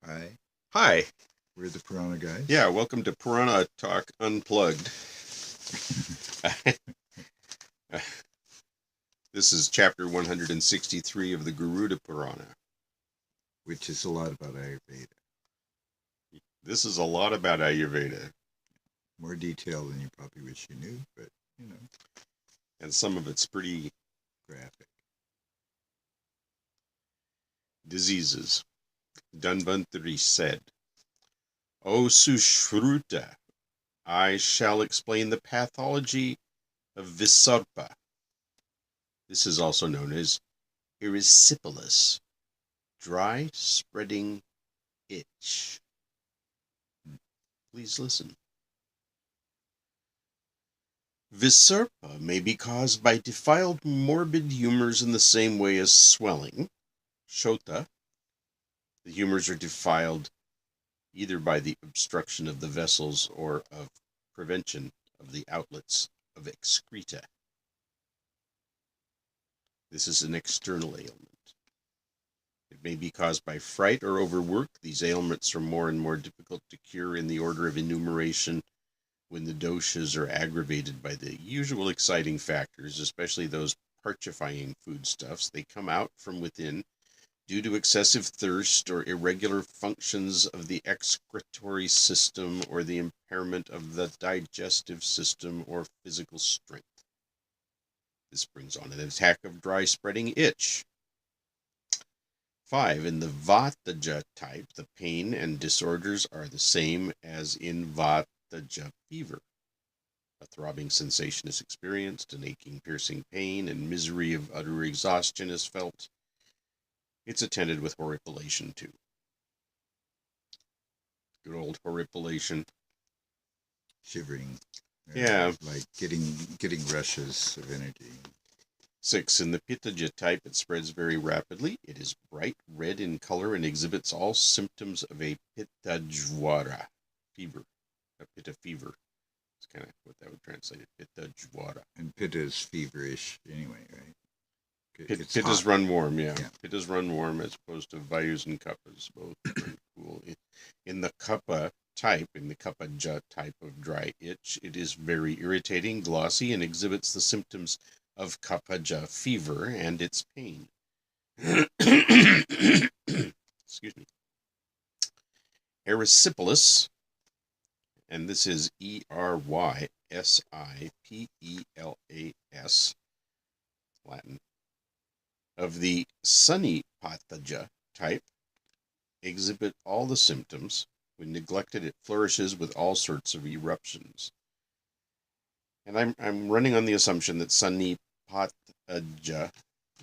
Hi, Hi. we're the Purana guys. Yeah, welcome to Purana Talk Unplugged. This is chapter 163 of the Garuda Purana. Which is a lot about Ayurveda. This is a lot about Ayurveda. More detail than you probably wish you knew, but And some of it's pretty graphic. diseases. Dhanvantari said, O Sushruta, I shall explain the pathology of Visarpa. This is also known as erysipelas, dry spreading itch. Please listen. Visarpa may be caused by defiled morbid humors in the same way as swelling. Shota. The humors are defiled either by the obstruction of the vessels or of prevention of the outlets of excreta. This is an external ailment. It may be caused by fright or overwork. These ailments are more and more difficult to cure in the order of enumeration when the doshas are aggravated by the usual exciting factors, especially those parchifying foodstuffs. They come out from within due to excessive thirst or irregular functions of the excretory system or the impairment of the digestive system or physical strength. This brings on an attack of dry spreading itch. 5. In the Vataja type, the pain and disorders are the same as in Vataja fever. A throbbing sensation is experienced, an aching, piercing pain, and misery of utter exhaustion is felt. It's attended with horripilation too. Good old horripilation. Shivering. Yeah. Like getting rushes of energy. 6. In the Pittaja type, it spreads very rapidly. It is bright red in color and exhibits all symptoms of a Pittajwara fever. A Pitta fever. It's kind of what that would translate it. Pittajwara. And Pitta is feverish anyway, right? Pittas run warm, yeah. Pittas run warm as opposed to Vayus and Kappas, both run cool. In the Kappa type, in the Kappaja type of dry itch, it is very irritating, glossy, and exhibits the symptoms of Kappaja fever and its pain. Excuse me. Erysipelas, and this is Erysipelas, Latin, of the sunny pathaja type, exhibit all the symptoms. When neglected, it flourishes with all sorts of eruptions. And I'm running on the assumption that sunny pathaja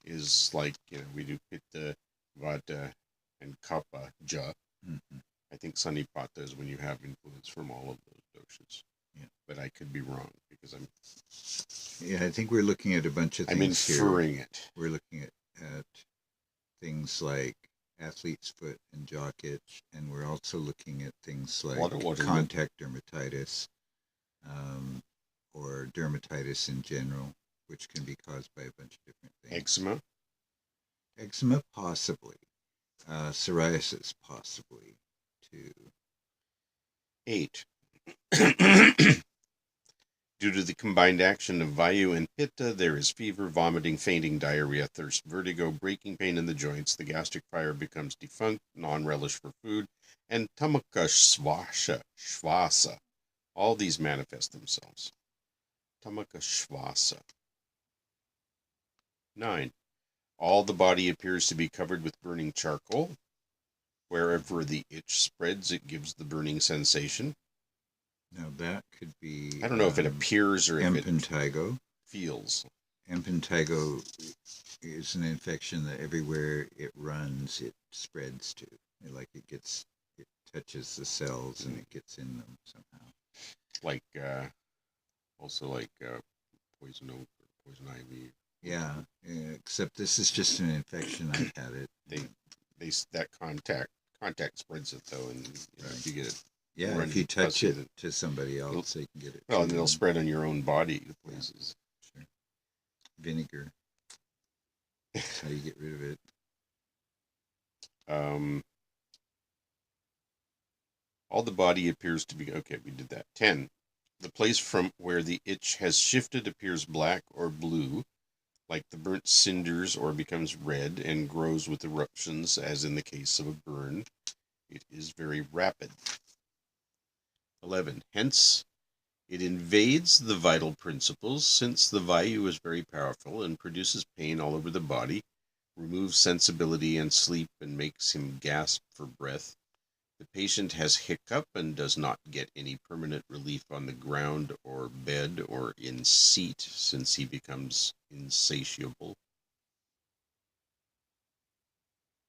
is like, we do pitta, vata, and kapha ja. Mm-hmm. I think sunny pata is when you have influence from all of those doshas. Yeah. But I could be wrong because Yeah, I think we're looking at a bunch of things I'm inferring here. it. We're looking at things like athlete's foot and jock itch, and we're also looking at things like contact dermatitis, or dermatitis in general, which can be caused by a bunch of different things. Eczema possibly, psoriasis possibly too. 8. Due to the combined action of Vayu and Pitta, there is fever, vomiting, fainting, diarrhea, thirst, vertigo, breaking pain in the joints. The gastric fire becomes defunct, non-relish for food, and tamaka shvasa. All these manifest themselves. Tamaka shvasa. 9. All the body appears to be covered with burning charcoal. Wherever the itch spreads, it gives the burning sensation. Now that could be... I don't know if it appears or if impetigo. Feels. Impetigo is an infection that everywhere it runs, it spreads to. Like it touches the cells and it gets in them somehow. Like, also like poison oak or poison ivy. Yeah, except this is just an infection. I've had it. That contact spreads it though, and if you get it. Yeah, if you touch it to somebody else, they can get it. Well, and they'll spread on your own body places. Yeah. Sure. Vinegar. That's how you get rid of it. All the body appears to be... Okay, we did that. 10. The place from where the itch has shifted appears black or blue, like the burnt cinders, or becomes red and grows with eruptions, as in the case of a burn. It is very rapid. 11. Hence, it invades the vital principles, since the vayu is very powerful and produces pain all over the body, removes sensibility and sleep, and makes him gasp for breath. The patient has hiccup and does not get any permanent relief on the ground or bed or in seat, since he becomes insatiable.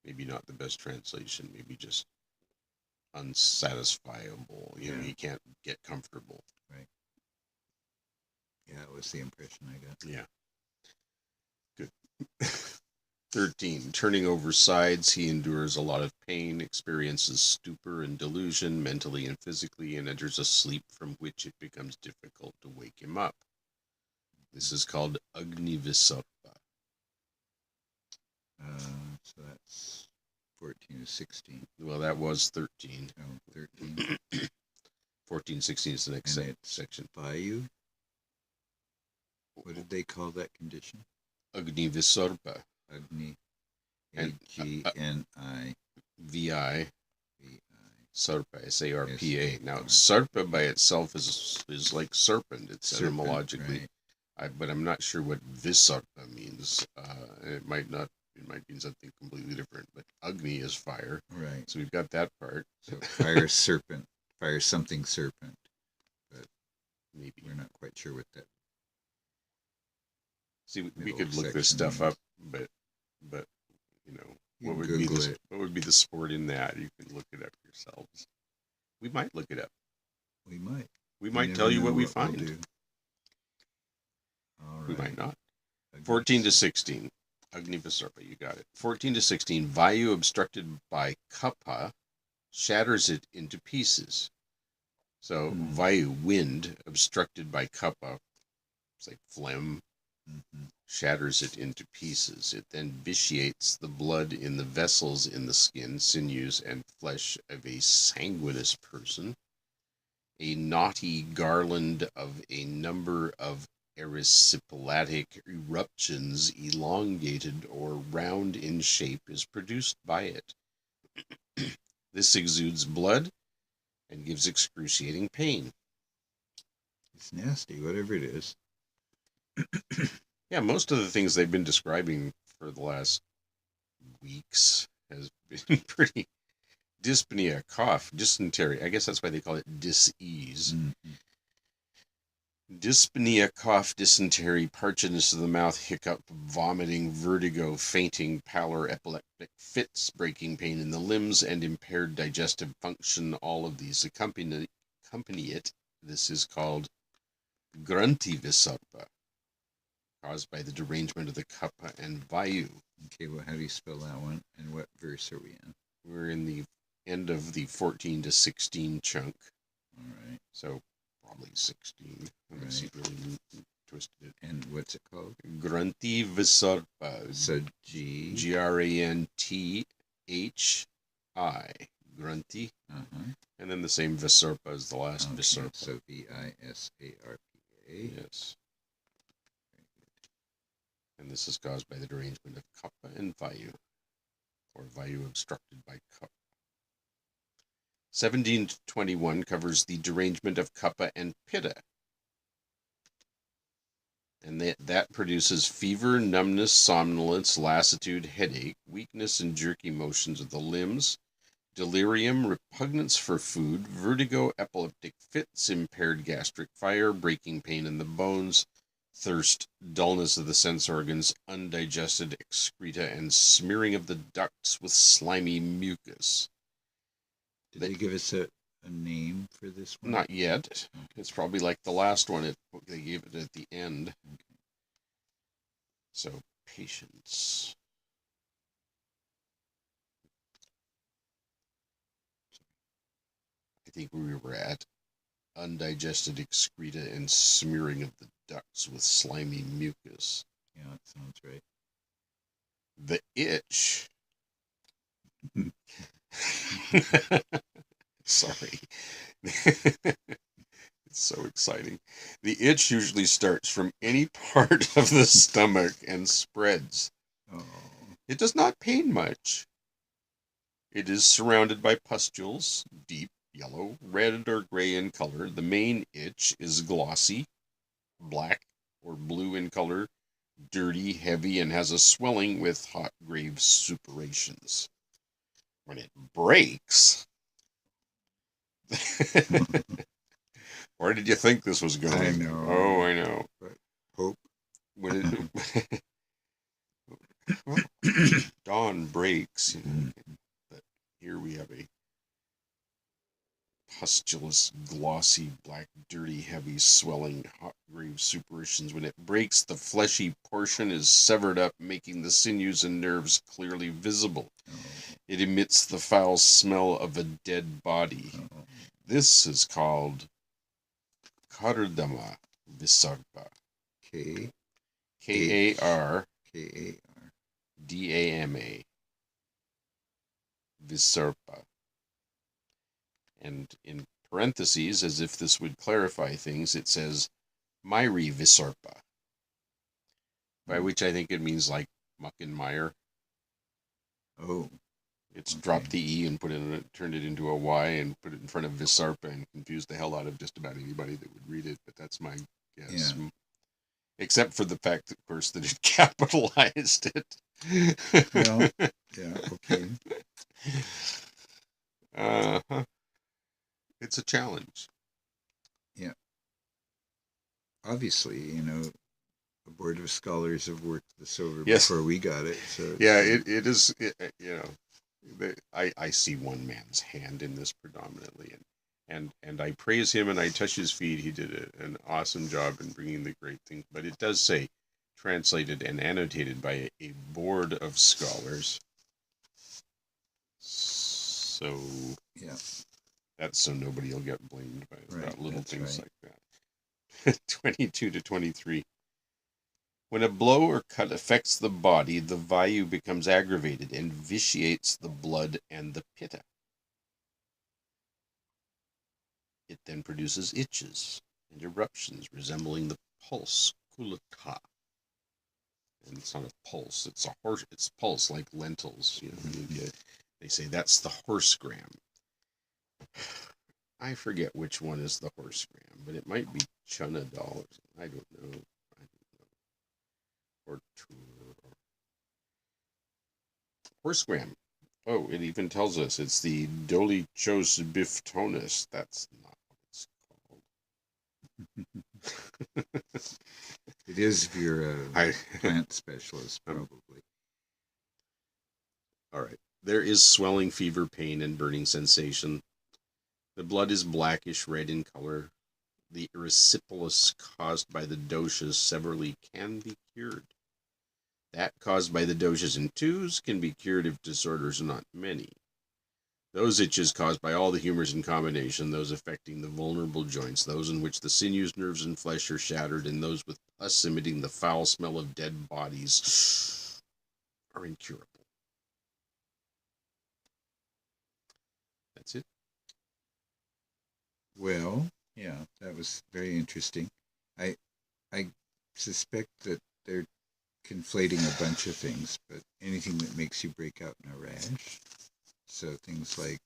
Maybe not the best translation, maybe just unsatisfiable. He can't get comfortable. Right. Yeah, it was the impression I got. Yeah. Good. 13. Turning over sides, he endures a lot of pain, experiences stupor and delusion mentally and physically, and enters a sleep from which it becomes difficult to wake him up. This is called Agnivisarpa. So that's 14 to 16. Well, that was 13. Oh, 13. 14, 16 is the next section. Vayu? What did they call that condition? Agnivisarpa. Agni. A-G-N-I. V-I. Sarpa, S-A-R-P-A. Now, sarpa by itself is like serpent. It's serpent, etymologically. Right. But I'm not sure what visarpa means. It might mean something completely different. But Agni is fire. Right. So we've got that part. So fire serpent. Fire something serpent. But maybe we're not quite sure what that. See, we could look this stuff up, but what would be the sport in that? You can look it up yourselves. We might look it up. We might tell you what we find. We'll all right. We might not. 14 to 16. Agnivisarpa, you got it. 14 to 16. Vayu obstructed by kapha shatters it into pieces. So Vayu, wind, obstructed by kapha, it's like phlegm, shatters it into pieces. It then vitiates the blood in the vessels in the skin, sinews, and flesh of a sanguineous person. A knotty garland of a number of erysipellatic eruptions, elongated or round in shape, is produced by it. This exudes blood and gives excruciating pain. It's nasty, whatever it is. Yeah, most of the things they've been describing for the last weeks has been pretty... Dyspnea, cough, dysentery. I guess that's why they call it dis-ease. Dyspnea, cough, dysentery, parchedness of the mouth, hiccup, vomiting, vertigo, fainting, pallor, epileptic fits, breaking pain in the limbs, and impaired digestive function. All of these accompany it. This is called Grantivisarpa, caused by the derangement of the kapha and vayu. Okay, well, how do you spell that one? And what verse are we in? We're in the end of the 14 to 16 chunk. All right. So probably 16. Let me see if we twisted it. And what's it called? Grantivisarpa. So G. Granthi. Granti. And then the same Visarpa as the last Visarpa. So V-I-S-A-R-P-A. Yes. And this is caused by the derangement of kapha and vayu, or vayu obstructed by kapha. 17 to 21 covers the derangement of kapha and pitta. And that produces fever, numbness, somnolence, lassitude, headache, weakness and jerky motions of the limbs, delirium, repugnance for food, vertigo, epileptic fits, impaired gastric fire, breaking pain in the bones, thirst, dullness of the sense organs, undigested excreta, and smearing of the ducts with slimy mucus. Did they give us a name for this one? Not yet. Okay. It's probably like the last one. They gave it at the end. Okay. So, patience. I think we were at undigested excreta and smearing of the ducts with slimy mucus. Yeah, that sounds right. The itch. Sorry. It's so exciting. The itch usually starts from any part of the stomach and spreads. Oh. It does not pain much. It is surrounded by pustules, deep yellow, red, or gray in color. The main itch is glossy, black or blue in color, dirty, heavy, and has a swelling with hot grave suppurations. When it breaks, where did you think this was going? I know. Oh, I know. But hope. When it well, dawn breaks, but here we have a pustulous, glossy, black, dirty, heavy, swelling, hot grave suppurations. When it breaks, the fleshy portion is severed up, making the sinews and nerves clearly visible. Oh. It emits the foul smell of a dead body. Oh. This is called Kardama Visarpa. K. K-A-R-D-A-M-A. K-A-R. Visarpa. And in parentheses, as if this would clarify things, it says Myri Visarpa, by which I think it means like muck and mire. Oh. It's Okay. dropped the E and turned it into a Y and put it in front of Visarpa and confused the hell out of just about anybody that would read it, but that's my guess. Yeah. Except for the fact, of course, that it capitalized it. Well, yeah, okay. Uh-huh. It's a challenge. Yeah. Obviously, a board of scholars have worked this over before we got it. So yeah, it is. I see one man's hand in this predominantly, and I praise him and I touch his feet. He did an awesome job in bringing the great thing. But it does say translated and annotated by a board of scholars. So yeah, that's so nobody will get blamed by about little things right. like that. 22 to 23. When a blow or cut affects the body, the vayu becomes aggravated and vitiates the blood and the pitta. It then produces itches and eruptions resembling the pulse, kulaka. And it's not a pulse, it's a horse. It's pulse like lentils. They say that's the horse gram. I forget which one is the horse gram, but it might be Chunadal. I don't know. Or horse gram. Oh, it even tells us it's the Dolichos biftonus. That's not what it's called. It is if you're a plant specialist, probably. All right. There is swelling, fever, pain, and burning sensation. The blood is blackish red in color. The erysipelas caused by the doshas severally can be cured. That caused by the doshas in twos can be cured if disorders are not many. Those itches caused by all the humors in combination, those affecting the vulnerable joints, those in which the sinews, nerves, and flesh are shattered, and those with pus emitting the foul smell of dead bodies, are incurable. That's it. Well, yeah, that was very interesting. I suspect that they're conflating a bunch of things, but anything that makes you break out in a rash. So things like,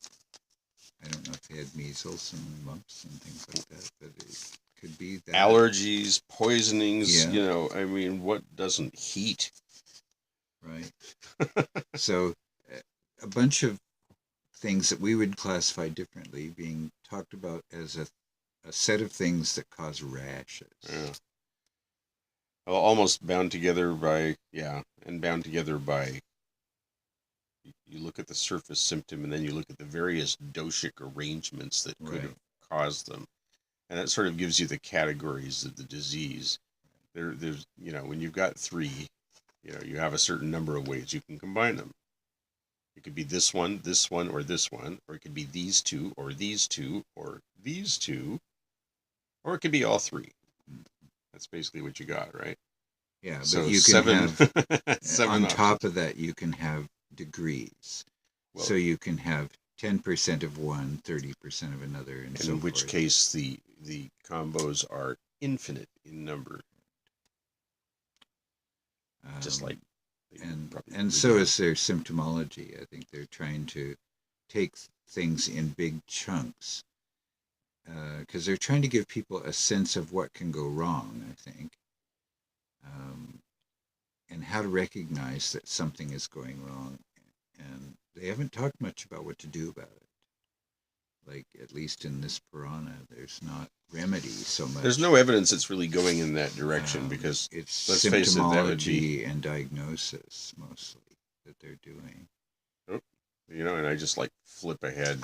I don't know if they had measles and mumps and things like that, but it could be that. Allergies, poisonings, Yeah. What doesn't heat? Right. So a bunch of things that we would classify differently being talked about as a set of things that cause rashes. Yeah. Well, almost bound together by, you look at the surface symptom and then you look at the various doshic arrangements that could have caused them. And that sort of gives you the categories of the disease. There's, when you've got three, you have a certain number of ways you can combine them. It could be this one, or this one, or it could be these two, or these two, or these two, or it could be all three. That's basically what you got, right? Yeah, but so you can have, seven on options. top of that, you can have degrees. Well, so you can have 10% of one, 30% of another, and so in which forth. case the combos are infinite in number, just like and so is their symptomology. I think they're trying to take things in big chunks because they're trying to give people a sense of what can go wrong, I think, and how to recognize that something is going wrong. And they haven't talked much about what to do about it. Like, at least in this Purana, there's not remedy so much. There's no evidence it's really going in that direction because it's let's face it, that would be and diagnosis mostly that they're doing. And I just flip ahead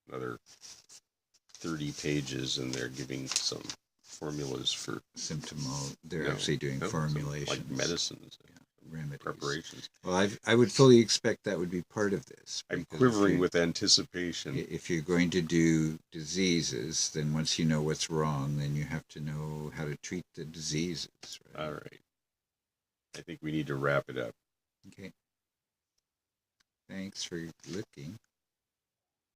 another 30 pages and they're giving some formulas for They're actually doing formulations, like medicines, remedies, preparations. Well, I would fully expect that would be part of this. I'm quivering with anticipation. If you're going to do diseases, then once you know what's wrong, then you have to know how to treat the diseases. Right? All right. I think we need to wrap it up. Okay. Thanks for looking.